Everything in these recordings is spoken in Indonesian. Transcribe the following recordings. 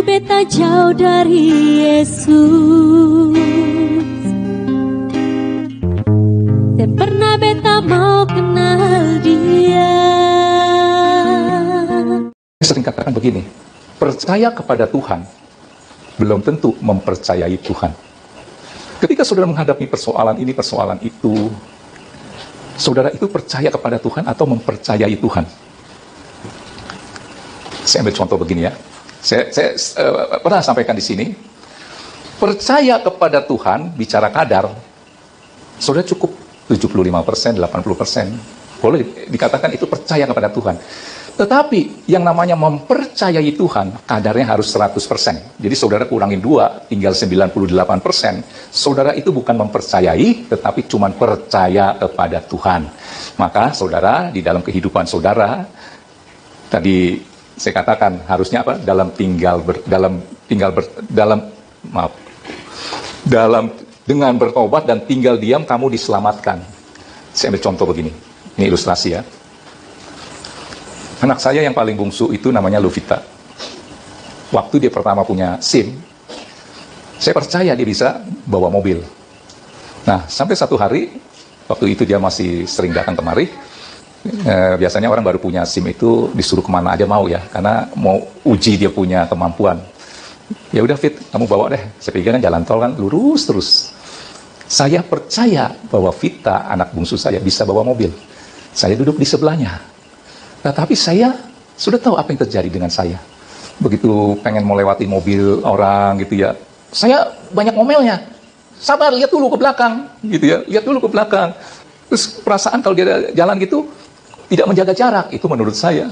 beta jauh dari Yesus, dan pernah beta mau kenal Dia. Saya sering katakan begini, percaya kepada Tuhan belum tentu mempercayai Tuhan. Ketika saudara menghadapi persoalan ini, persoalan itu, saudara itu percaya kepada Tuhan atau mempercayai Tuhan? Saya ambil contoh begini ya. Saya pernah sampaikan di sini, percaya kepada Tuhan, bicara kadar, saudara cukup 75%, 80%. Boleh dikatakan itu percaya kepada Tuhan. Tetapi yang namanya mempercayai Tuhan, kadarnya harus 100%. Jadi saudara kurangin 2, tinggal 98%. Saudara itu bukan mempercayai, tetapi cuma percaya kepada Tuhan. Maka saudara, di dalam kehidupan saudara, tadi saya katakan harusnya apa? Dengan bertobat dan tinggal diam kamu diselamatkan. Saya ambil contoh begini. Ini ilustrasi ya. Anak saya yang paling bungsu itu namanya Luvita. Waktu dia pertama punya SIM, saya percaya dia bisa bawa mobil. Nah, sampai satu hari, waktu itu dia masih sering datang kemari. Biasanya orang baru punya SIM itu disuruh kemana aja mau ya, karena mau uji dia punya kemampuan. Ya udah Fit, kamu bawa deh. Saya pikir kan jalan tol kan lurus terus. Saya percaya bahwa Vita, anak bungsu saya, bisa bawa mobil. Saya duduk di sebelahnya. Nah, tapi saya sudah tahu apa yang terjadi dengan saya. Begitu pengen melewati mobil orang gitu ya, saya banyak ngomelnya. Sabar, lihat dulu ke belakang gitu ya, lihat dulu ke belakang. Terus perasaan kalau dia jalan gitu tidak menjaga jarak, itu menurut saya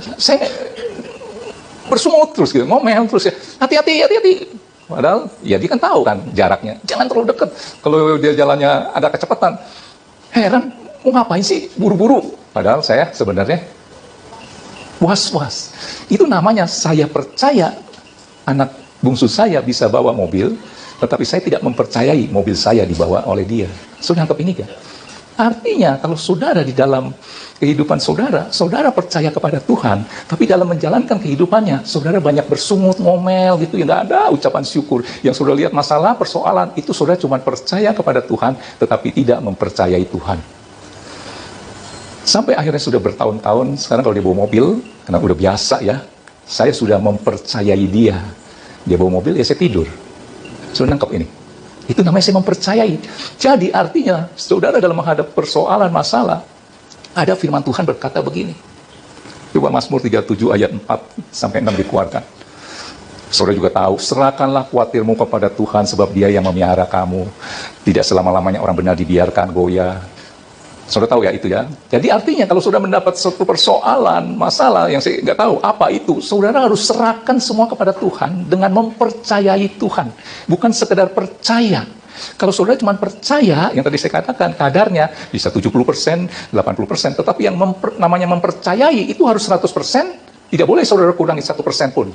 bersungut terus gitu, ngomel terus ya, hati-hati. Padahal ya dia kan tahu kan jaraknya, jangan terlalu dekat. Kalau dia jalannya ada kecepatan, heran, mau ngapain sih buru-buru? Padahal saya sebenarnya was-was. Itu namanya saya percaya anak bungsu saya bisa bawa mobil, tetapi saya tidak mempercayai mobil saya dibawa oleh dia. Sudah anggap ini kan? Artinya kalau saudara di dalam kehidupan saudara, saudara percaya kepada Tuhan, tapi dalam menjalankan kehidupannya, saudara banyak bersungut, ngomel gitu, ya nggak ada ucapan syukur. Yang saudara lihat masalah, persoalan, itu saudara cuma percaya kepada Tuhan, tetapi tidak mempercayai Tuhan. Sampai akhirnya sudah bertahun-tahun, sekarang kalau dia bawa mobil, karena udah biasa ya, saya sudah mempercayai dia. Dia bawa mobil, ya saya tidur. Sudah nangkep ini. Itu namanya saya mempercayai. Jadi artinya, saudara dalam menghadap persoalan, masalah, ada firman Tuhan berkata begini. Coba Mazmur 37 ayat 4-6 dikeluarkan. Saudara juga tahu, serahkanlah khawatirmu kepada Tuhan sebab Dia yang memelihara kamu. Tidak selama-lamanya orang benar dibiarkan goyah. Saudara tahu ya itu ya. Jadi artinya kalau saudara mendapat satu persoalan, masalah yang saya nggak tahu apa itu, saudara harus serahkan semua kepada Tuhan dengan mempercayai Tuhan. Bukan sekedar percaya. Kalau saudara cuma percaya, yang tadi saya katakan kadarnya bisa 70%, 80%, tetapi yang namanya mempercayai itu harus 100%, tidak boleh saudara kurangi 1% pun.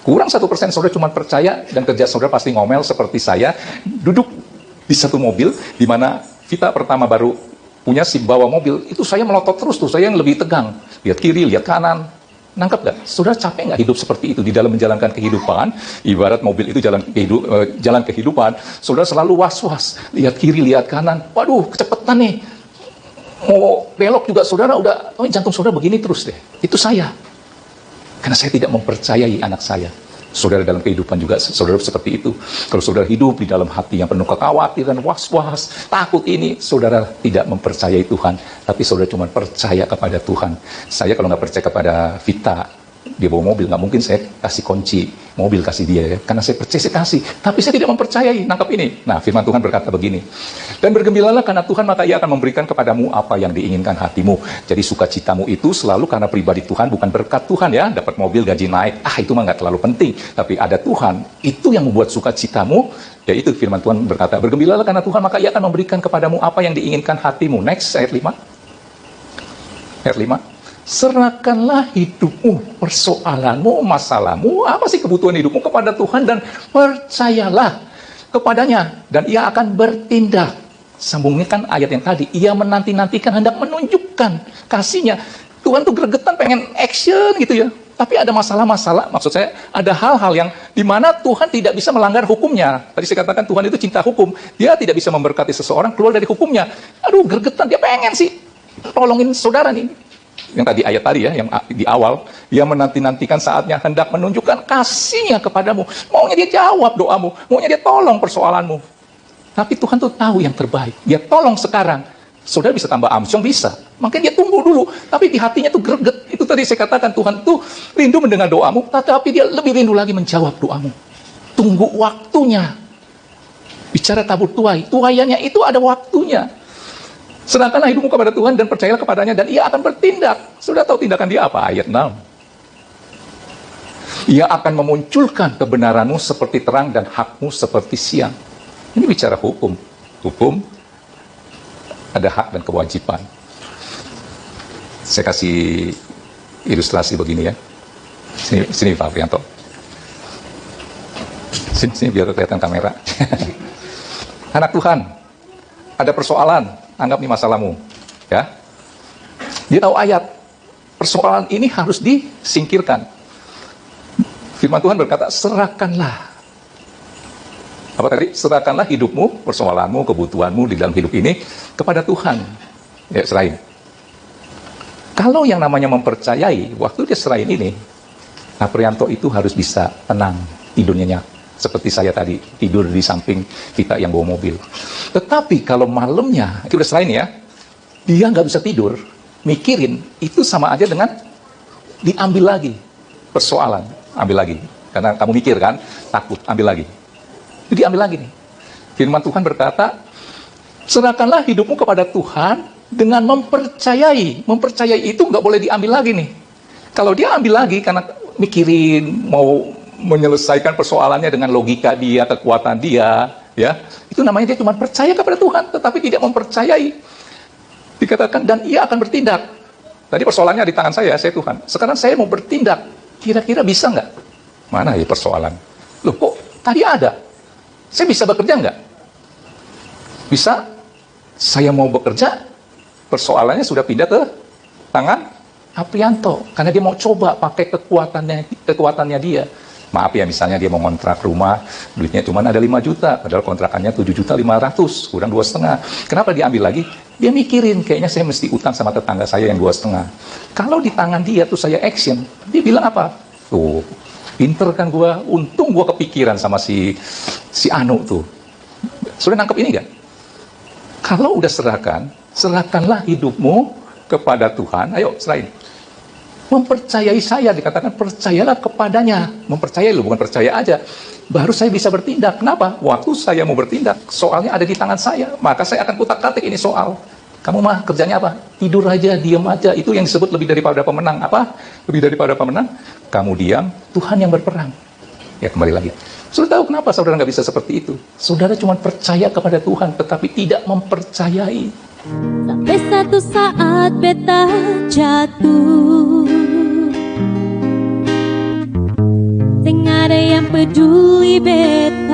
Kurang 1% saudara cuma percaya dan kerja saudara pasti ngomel seperti saya, duduk di satu mobil di mana Vita pertama baru punya SIM bawa mobil, itu saya melotot terus tuh, saya yang lebih tegang. Lihat kiri, lihat kanan. Nangkep gak? Saudara capek gak hidup seperti itu di dalam menjalankan kehidupan? Ibarat mobil itu jalan kehidupan, saudara selalu was-was. Lihat kiri, lihat kanan. Waduh, kecepatan nih. Mau belok juga saudara udah, jantung saudara begini terus deh. Itu saya. Karena saya tidak mempercayai anak saya. Saudara dalam kehidupan juga, saudara seperti itu. Kalau saudara hidup di dalam hati yang penuh kekhawatiran, was-was, takut ini, saudara tidak mempercayai Tuhan. Tapi saudara cuma percaya kepada Tuhan. Saya kalau nggak percaya kepada Vita, dia bawa mobil, nggak mungkin saya kasih kunci mobil, kasih dia ya. Karena saya percaya, saya kasih. Tapi saya tidak mempercayai, nangkap ini. Nah, firman Tuhan berkata begini. Dan bergembiralah karena Tuhan, maka Ia akan memberikan kepadamu apa yang diinginkan hatimu. Jadi sukacitamu itu selalu karena pribadi Tuhan, bukan berkat Tuhan ya. Dapat mobil, gaji naik, itu mah nggak terlalu penting. Tapi ada Tuhan, itu yang membuat sukacitamu. Yaitu firman Tuhan berkata, bergembiralah karena Tuhan, maka Ia akan memberikan kepadamu apa yang diinginkan hatimu. Next, ayat 5. Ayat 5. Serahkanlah hidupmu, persoalanmu, masalahmu, apa sih kebutuhan hidupmu kepada Tuhan dan percayalah kepadanya dan Ia akan bertindak. Sambungkan ayat yang tadi, Ia menanti-nantikan, hendak menunjukkan kasihnya. Tuhan tuh gregetan pengen action gitu ya. Tapi ada masalah-masalah, maksud saya ada hal-hal yang dimana Tuhan tidak bisa melanggar hukumnya. Tadi saya katakan Tuhan itu cinta hukum. Dia tidak bisa memberkati seseorang keluar dari hukumnya. Aduh, gergetan, dia pengen sih tolongin saudara nih. Yang tadi ayat tadi ya, yang di awal, dia menanti-nantikan saatnya hendak menunjukkan kasihnya kepadamu. Maunya dia jawab doamu, maunya dia tolong persoalanmu. Tapi Tuhan tuh tahu yang terbaik. Dia tolong sekarang. Saudara bisa tambah amsyong, bisa. Makanya dia tunggu dulu. Tapi di hatinya tuh greget. Itu tadi saya katakan, Tuhan tuh rindu mendengar doamu, tetapi dia lebih rindu lagi menjawab doamu. Tunggu waktunya. Bicara tabur tuai. Tuaiannya itu ada waktunya. Serahkanlah hidupmu kepada Tuhan dan percayalah kepadanya dan ia akan bertindak. Sudah tahu tindakan dia apa? Ayat 6. Ia akan memunculkan kebenaranmu seperti terang dan hakmu seperti siang. Ini bicara hukum. Hukum ada hak dan kewajiban. Saya kasih ilustrasi begini ya. Sini Pak Prianto. Sini biar kelihatan kamera. Anak Tuhan, ada persoalan, anggap ini masalahmu. Ya. Dia tahu ayat. Persoalan ini harus disingkirkan. Firman Tuhan berkata, serahkanlah. Apa tadi? Serahkanlah hidupmu, persoalanmu, kebutuhanmu di dalam hidup ini kepada Tuhan. Ya, serahin. Kalau yang namanya mempercayai, waktu dia serahin ini, Pak Prianto itu harus bisa tenang, tidurnya nyenyak. Seperti saya tadi, tidur di samping kita yang bawa mobil. Tetapi kalau malamnya, itu udah serahin ya, dia nggak bisa tidur, mikirin, itu sama aja dengan diambil lagi persoalan. Ambil lagi. Karena kamu mikir kan, takut, ambil lagi. Itu diambil lagi nih. Firman Tuhan berkata, serahkanlah hidupmu kepada Tuhan dengan mempercayai. Mempercayai itu nggak boleh diambil lagi nih. Kalau dia ambil lagi karena mikirin mau menyelesaikan persoalannya dengan logika dia, kekuatan dia, ya, itu namanya dia cuma percaya kepada Tuhan, tetapi tidak mempercayai. Dikatakan dan ia akan bertindak. Tadi persoalannya di tangan saya Tuhan. Sekarang saya mau bertindak. Kira-kira bisa nggak? Mana ya persoalan? Loh kok tadi ada? Saya bisa bekerja nggak? Bisa. Saya mau bekerja, persoalannya sudah pindah ke tangan Aprianto. Karena dia mau coba pakai kekuatannya dia. Maaf ya, misalnya dia mau ngontrak rumah, duitnya cuma ada 5 juta, padahal kontrakannya 7.500.000, kurang 2,5. Kenapa diambil lagi? Dia mikirin, kayaknya saya mesti utang sama tetangga saya yang 2,5. Kalau di tangan dia tuh saya action, dia bilang apa? Tuh, pinter kan gua, untung gua kepikiran sama si Anu tuh. Sudah nangkep ini gak? Kalau udah serahkanlah hidupmu kepada Tuhan. Ayo, serahin. Mempercayai saya, dikatakan percayalah kepadanya. Mempercayai loh, bukan percaya aja. Baru saya bisa bertindak. Kenapa? Waktu saya mau bertindak, soalnya ada di tangan saya. Maka saya akan kutak-katik ini soal. Kamu mah kerjanya apa? Tidur aja, diam aja. Itu yang disebut lebih daripada pemenang. Apa? Lebih daripada pemenang? Kamu diam, Tuhan yang berperang. Ya, kembali lagi. Sudah tahu kenapa saudara nggak bisa seperti itu? Saudara cuma percaya kepada Tuhan, tetapi tidak mempercayai. Sampai satu saat beta jatuh, sing ada yang peduli beta.